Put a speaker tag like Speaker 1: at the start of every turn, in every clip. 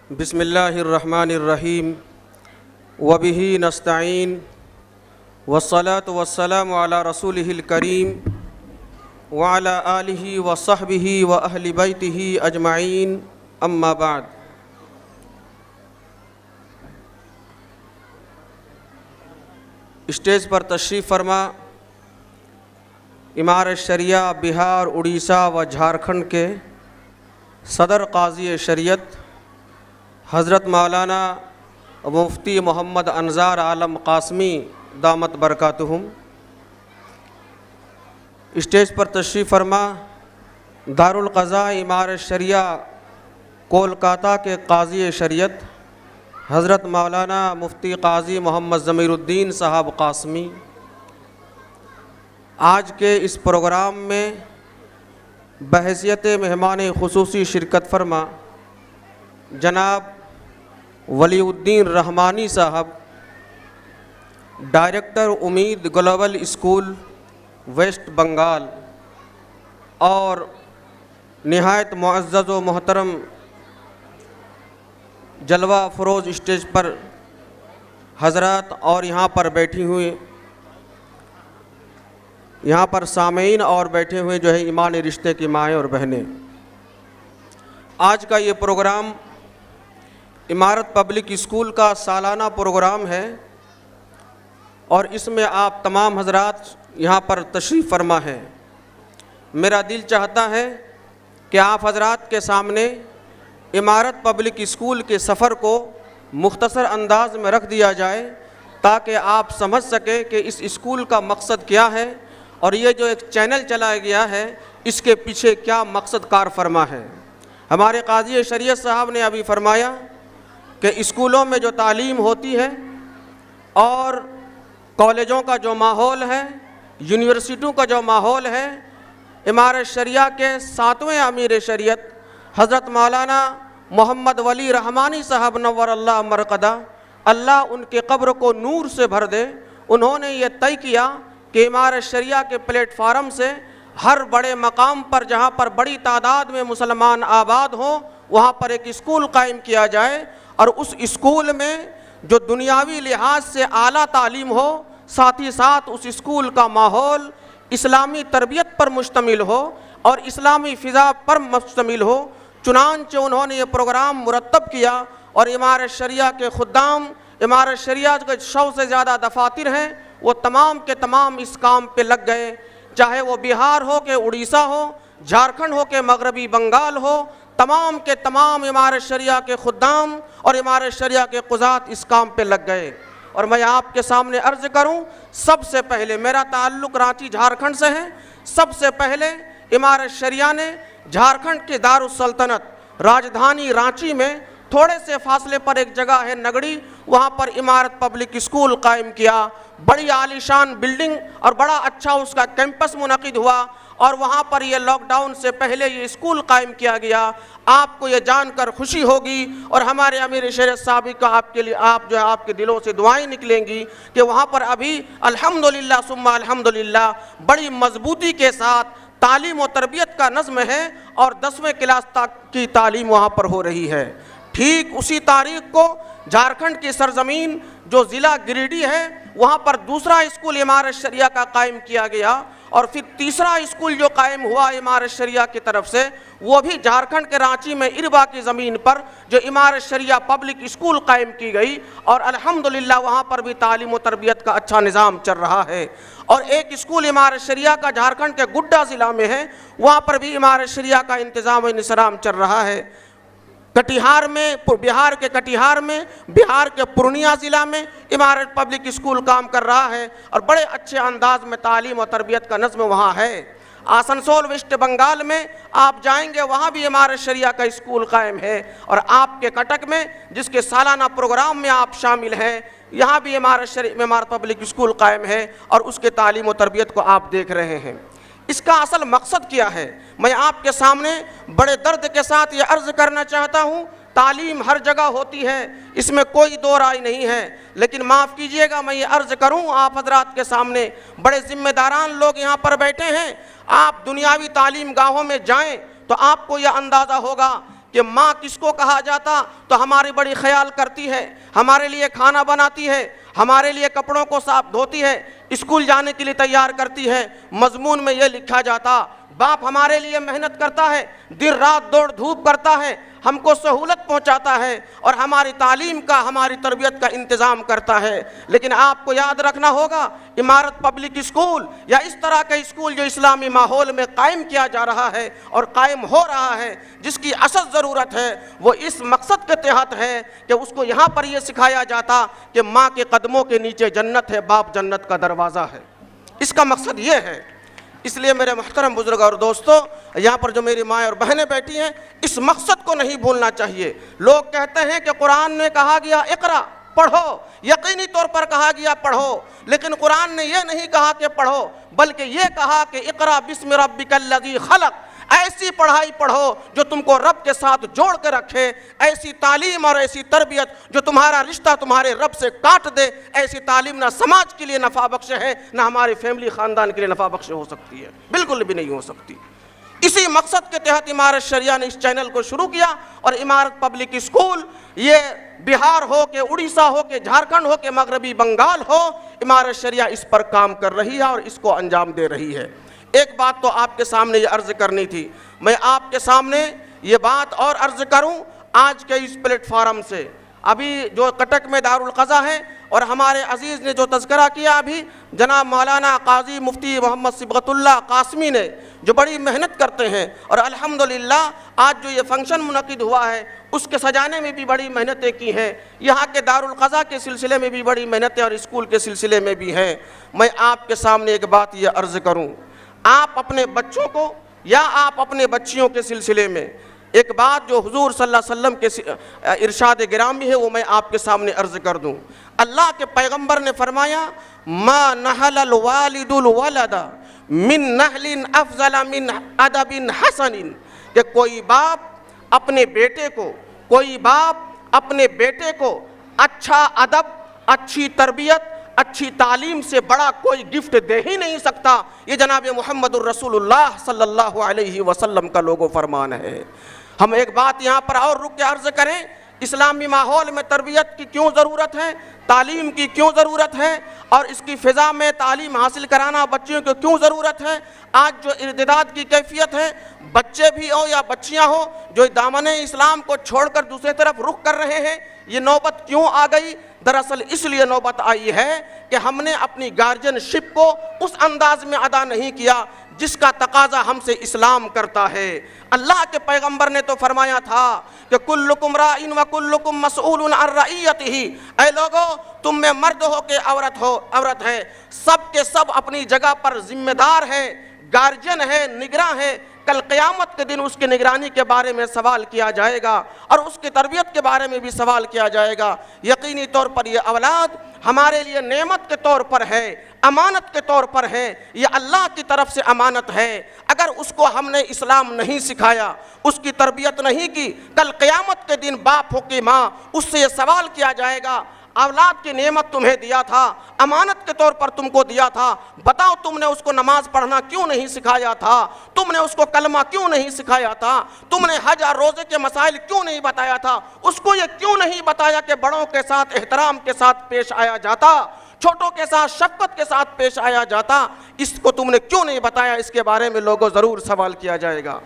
Speaker 1: बिस्मिल्लाहिर्रहमानिर्रहीम वबिही नस्तईन वस्सलातु वस्सलामु अला रसूलिहिल करीम व अला आलिहि व सहबिहि व अहलि बैतिहि अजमाइन अम्मा बाद। स्टेज पर तशरीफ़ फरमा इमारत शरिया बिहार, उड़ीसा व झारखंड के सदर काज़ी शरीयत हज़रत मौलाना मुफ्ती मोहम्मद अनज़ार आलम क़ासमी दामत बरकातुहुम। स्टेज पर तशरीफ़ फरमा दारुल क़ज़ा इमारत शरिया कोलकाता के काज़ी शरीयत हज़रत मौलाना मुफ्ती क़ाज़ी मोहम्मद ज़मीरुद्दीन साहब क़ासमी। आज के इस प्रोग्राम में बहैसियत मेहमान खुसूसी शिरकत फरमा जनाब वलीउद्दीन रहमानी साहब, डायरेक्टर उम्मीद ग्लोबल स्कूल वेस्ट बंगाल, और निहायत मुअज़्ज़ज़ व मोहतरम जलवा फ़रोज़ स्टेज पर हज़रात और यहाँ पर बैठी हुई यहाँ पर सामीन और बैठे हुए जो है ईमान रिश्ते की माएँ और बहनें। आज का ये प्रोग्राम इमारत पब्लिक स्कूल का सालाना प्रोग्राम है और इसमें आप तमाम हज़रात यहाँ पर तशरीफ़ फरमा हैं। मेरा दिल चाहता है कि आप हज़रात के सामने इमारत पब्लिक स्कूल के सफ़र को मुख्तसर अंदाज में रख दिया जाए ताकि आप समझ सकें कि इस स्कूल का मकसद क्या है और ये जो एक चैनल चलाया गया है इसके पीछे क्या मकसद कार फरमा है। हमारे काज़ी शरीयत साहब ने अभी फरमाया कि स्कूलों में जो तालीम होती है और कॉलेजों का जो माहौल है, यूनिवर्सिटियों का जो माहौल है, इमारत शरिया के 7वें अमीर शरीयत हज़रत मौलाना मोहम्मद वली रहमानी साहब नव्वरल्लाह मरक़दा, अल्लाह उनके कब्र को नूर से भर दे, उन्होंने ये तय किया कि इमारत शरिया के प्लेटफार्म से हर बड़े मकाम पर जहाँ पर बड़ी तादाद में मुसलमान आबाद हों वहाँ पर एक स्कूल कायम किया जाए और उस स्कूल में जो दुनियावी लिहाज से आला तालीम हो, साथ ही साथ उस स्कूल का माहौल इस्लामी तरबियत पर मुश्तमिल हो और इस्लामी फ़िज़ा पर मुश्तमिल हो। चुनांचे उन्होंने ये प्रोग्राम मुरतब किया और इमारत शरिया के खुद्दाम, इमारत शरिया के 100 से ज़्यादा दफातर हैं, वो तमाम के तमाम इस काम पे लग गए, चाहे वो बिहार हो के उड़ीसा हो, झारखंड हो के मगरबी बंगाल हो, तमाम के तमाम इमारत शरिया के खुद्दाम और इमारत शरिया के क़ुज़ात इस काम पे लग गए। और मैं आपके सामने अर्ज़ करूं, सबसे पहले मेरा ताल्लुक़ रांची झारखंड से है। सबसे पहले इमारत शरिया ने झारखंड के दारुस सल्तनत राजधानी रांची में थोड़े से फासले पर एक जगह है नगड़ी, वहाँ पर इमारत पब्लिक स्कूल कायम किया। बड़ी आलीशान बिल्डिंग और बड़ा अच्छा उसका कैंपस मुनक़िद हुआ और वहाँ पर ये लॉकडाउन से पहले ये स्कूल कायम किया गया। आपको ये जानकर खुशी होगी और हमारे अमीर शरीयत साहब का आपके लिए आप जो है आपके दिलों से दुआएं निकलेंगी कि वहाँ पर अभी अल्हम्दुलिल्लाह सुम्मा अल्हम्दुलिल्लाह बड़ी मजबूती के साथ तालीम और तरबियत का नज़्म है और 10वें क्लास तक की तालीम वहाँ पर हो रही है। ठीक उसी तारीख को झारखंड की सरजमीन जो ज़िला गिरिडीह है वहाँ पर दूसरा स्कूल इमारत शरिया का कायम किया गया और फिर तीसरा स्कूल जो कायम हुआ इमारत शरिया की तरफ से वो भी झारखंड के रांची में इरबा की ज़मीन पर जो इमारत शरिया पब्लिक स्कूल कायम की गई और अल्हम्दुलिल्लाह वहाँ पर भी तालीम व तरबियत का अच्छा निज़ाम चल रहा है। और एक स्कूल इमारत शरिया का झारखंड के गुड्डा ज़िला में है, वहाँ पर भी इमारत शरिया का इंतज़ाम निज़ाम चल रहा है। कटिहार में, बिहार के कटिहार में, बिहार के पूर्णिया ज़िला में इमारत पब्लिक स्कूल काम कर रहा है और बड़े अच्छे अंदाज में तालीम और तरबियत का नज़्म वहाँ है। आसनसोल वेस्ट बंगाल में आप जाएंगे वहाँ भी इमारत शरिया का स्कूल कायम है और आपके कटक में जिसके सालाना प्रोग्राम में आप शामिल हैं यहाँ भी इमारत पब्लिक स्कूल कायम है और उसके तालीम और तरबियत को आप देख रहे हैं। इसका असल मकसद क्या है, मैं आपके सामने बड़े दर्द के साथ ये अर्ज़ करना चाहता हूँ। तालीम हर जगह होती है, इसमें कोई दो राय नहीं है, लेकिन माफ़ कीजिएगा मैं ये अर्ज़ करूँ आप हजरात के सामने, बड़े ज़िम्मेदारान लोग यहाँ पर बैठे हैं। आप दुनियावी तालीम गाहों में जाएँ तो आपको यह अंदाज़ा होगा कि माँ किसको कहा जाता, तो हमारी बड़ी ख्याल करती है, हमारे लिए खाना बनाती है, हमारे लिए कपड़ों को साफ धोती है, स्कूल जाने के लिए तैयार करती है। मजमून में ये लिखा जाता, बाप हमारे लिए मेहनत करता है, दिन रात दौड़ धूप करता है, हमको सहूलत पहुंचाता है और हमारी तालीम का, हमारी तरबियत का इंतज़ाम करता है। लेकिन आपको याद रखना होगा, इमारत पब्लिक स्कूल या इस तरह का स्कूल जो इस्लामी माहौल में कायम किया जा रहा है और कायम हो रहा है, जिसकी असल ज़रूरत है वो इस मकसद के तहत है कि उसको यहाँ पर यह सिखाया जाता कि माँ के कदमों के नीचे जन्नत है, बाप जन्नत का दरवाज़ा है। इसका मकसद ये है। इसलिए मेरे मुहतरम बुजुर्ग और दोस्तों, यहाँ पर जो मेरी माएँ और बहनें बैठी हैं, इस मकसद को नहीं भूलना चाहिए। लोग कहते हैं कि कुरान ने कहा गया इक़रा, पढ़ो, यकीनी तौर पर कहा गया पढ़ो, लेकिन कुरान ने यह नहीं कहा कि पढ़ो, बल्कि ये कहा कि इक़रा बिस्मि रब्बिकल्लज़ी खलक़। ऐसी पढ़ाई पढ़ो जो तुमको रब के साथ जोड़ के रखे, ऐसी तालीम और ऐसी तरबियत जो तुम्हारा रिश्ता तुम्हारे रब से काट दे। ऐसी तालीम ना समाज के लिए नफ़ा बख्श है, ना हमारी फैमिली ख़ानदान के लिए नफ़ा बख्श हो सकती है, बिल्कुल भी नहीं हो सकती। इसी मकसद के तहत इमारत शरिया ने इस चैनल को शुरू किया और इमारत पब्लिक स्कूल, ये बिहार हो के, उड़ीसा हो के, झारखंड हो के, मगरबी बंगाल हो, इमारत शरिया इस पर काम कर रही है और इसको अंजाम दे रही है। एक बात तो आपके सामने ये अर्ज़ करनी थी, मैं आपके सामने ये बात और अर्ज़ करूं आज के इस प्लेटफार्म से। अभी जो कटक में दारुल क़ज़ा है और हमारे अजीज़ ने जो तज़किरा किया अभी, जनाब मौलाना काजी मुफ्ती मोहम्मद सिबगतुल्लाह कासमी ने, जो बड़ी मेहनत करते हैं और अल्हम्दुलिल्लाह आज जो ये फंक्शन मुनक़िद हुआ है उसके सजाने में भी बड़ी मेहनतें की हैं, यहाँ के दारुल क़ज़ा के सिलसिले में भी बड़ी मेहनतें और स्कूल के सिलसिले में भी हैं। मैं आपके सामने एक बात ये अर्ज़ करूँ, आप अपने बच्चों को या आप अपने बच्चियों के सिलसिले में एक बात जो हुजूर सल्लल्लाहु अलैहि वसल्लम के इरशाद गिरामी है वो मैं आपके सामने अर्ज़ कर दूं। अल्लाह के पैगंबर ने फरमाया, मा नहलल वालिदुल वलदा मिन नहलिन अफज़ल मिन अदबिन हसनिन, कि कोई बाप अपने बेटे को अच्छा अदब, अच्छी तरबियत, अच्छी तालीम से बड़ा कोई गिफ्ट दे ही नहीं सकता। ये जनाब मुहम्मदुर रसूलुल्लाह सल्लल्लाहु अलैहि वसल्लम का लोगो फरमान है। हम एक बात यहाँ पर और रुक के अर्ज़ करें, इस्लामी माहौल में तरबियत की क्यों ज़रूरत है, तालीम की क्यों ज़रूरत है और इसकी फ़िज़ा में तालीम हासिल कराना बच्चियों को क्यों ज़रूरत है। आज जो इर्तिदाद की कैफियत है, बच्चे भी हो या बच्चियाँ हो जो दामन इस्लाम को छोड़कर दूसरी तरफ रुख कर रहे हैं, ये नौबत क्यों आ गई? दरअसल इसलिए नौबत आई है कि हमने अपनी गार्जियनशिप को उस अंदाज में अदा नहीं किया जिसका तकाजा हमसे इस्लाम करता है। अल्लाह के पैगंबर ने तो फरमाया था कि कुल्लुकुम राइन व कुल्लुकुम मसऊलुन अन रइयतिही, ऐ लोगो तुम में मर्द हो के औरत है, सब के सब अपनी जगह पर जिम्मेदार है, गार्जियन है, निगरां है। कल क़यामत के दिन उसकी निगरानी के बारे में सवाल किया जाएगा और उसकी तरबियत के बारे में भी सवाल किया जाएगा। यकीनी तौर पर यह औलाद हमारे लिए नेमत के तौर पर है, अमानत के तौर पर है, यह अल्लाह की तरफ से अमानत है। अगर उसको हमने इस्लाम नहीं सिखाया, उसकी तरबियत नहीं की, कल क़यामत के दिन बाप हो के माँ उससे ये सवाल किया जाएगा, औलाद की नेमत तुम्हें दिया था, अमानत के तौर पर तुमको दिया था, बताओ तुमने उसको नमाज पढ़ना क्यों नहीं सिखाया था, तुमने उसको कलमा क्यों नहीं सिखाया था, तुमने हज और रोज़े के मसाइल क्यों नहीं बताया था, उसको ये क्यों नहीं बताया कि बड़ों के साथ एहतराम के साथ पेश आया जाता, छोटों के साथ शफ़क़त के साथ पेश आया जाता, इसको तुमने क्यों नहीं बताया। इसके बारे में लोगों ज़रूर सवाल किया जाएगा।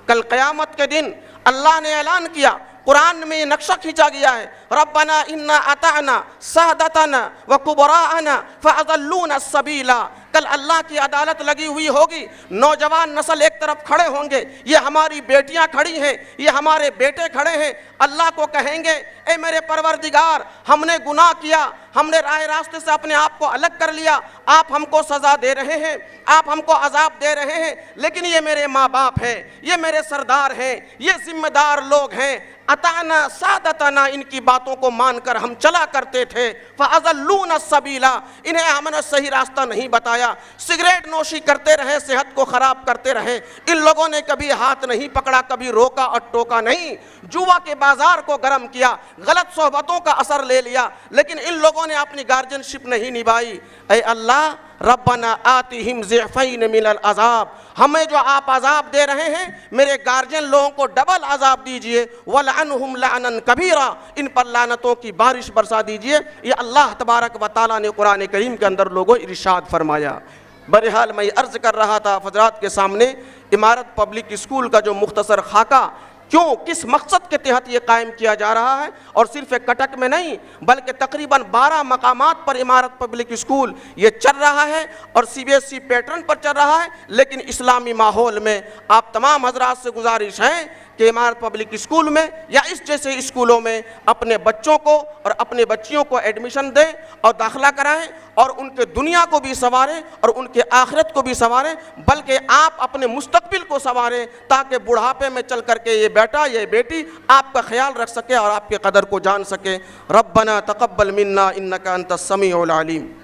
Speaker 1: कल क़यामत के दिन अल्लाह ने ऐलान किया, कुरान में ये नक्शा खींचा गया है, रब्बना इन्ना अताना सादतना व कुबराअना फअज़ल्लूना सबीला। कल अल्लाह की अदालत लगी हुई होगी, नौजवान नस्ल एक तरफ खड़े होंगे, ये हमारी बेटियां खड़ी हैं, ये हमारे बेटे खड़े हैं, अल्लाह को कहेंगे, ए मेरे परवरदिगार, हमने गुनाह किया, हमने राह रास्ते से अपने आप को अलग कर लिया, आप हमको सज़ा दे रहे हैं, आप हमको अजाब दे रहे हैं, लेकिन ये मेरे माँ बाप हैं, ये मेरे सरदार हैं, ये जिम्मेदार लोग हैं, अताना सादतना, इनकी बातों को मानकर हम चला करते थे, फअज़ल्लूना सबीला, इन्हें हमने सही रास्ता नहीं बताया, सिगरेट नोशी करते रहे, सेहत को ख़राब करते रहे, इन लोगों ने कभी हाथ नहीं पकड़ा, कभी रोका और टोका नहीं, जुआ के बाजार को गर्म किया, गलत सोहबतों का असर ले लिया, लेकिन इन लोगों ने अपनी गार्जियनशिप नहीं निभाई। ऐ अल्लाह, रब्बना आतिहिम ज़िअफ़ैन मिनल अज़ाब, हमें जो आप अज़ाब दे रहे हैं मेरे गार्जियन लोगों को डबल अज़ाब दीजिए, वलअनहुम लअनन कबीरा, इन पर लानतों की बारिश बरसा दीजिए। ये अल्लाह तबारक व तआला ने कुरान करीम के अंदर लोगों इरशाद फरमाया। बहरहाल मैं अर्ज़ कर रहा था हज़रात के सामने, इमारत पब्लिक स्कूल का जो मुख्तसर खाका क्यों, किस मकसद के तहत ये कायम किया जा रहा है, और सिर्फ एक कटक में नहीं बल्कि तकरीबन 12 मकामात पर इमारत पब्लिक स्कूल ये चल रहा है और CBSE पैटर्न पर चल रहा है। लेकिन इस्लामी माहौल में आप तमाम हजरात से गुजारिश है कि इमारत पब्लिक स्कूल में या इस जैसे स्कूलों में अपने बच्चों को और अपने बच्चियों को एडमिशन दें और दाखिला कराएं और उनके दुनिया को भी संवारें और उनके आखिरत को भी संवारें, बल्कि आप अपने मुस्तकबिल को संवारें ताकि बुढ़ापे में चल करके ये बेटा ये बेटी आपका ख्याल रख सके और आपके कदर को जान सके। रब्बना तक़ब्बल मिन्ना इन्नका अंतस समीउल अलीम।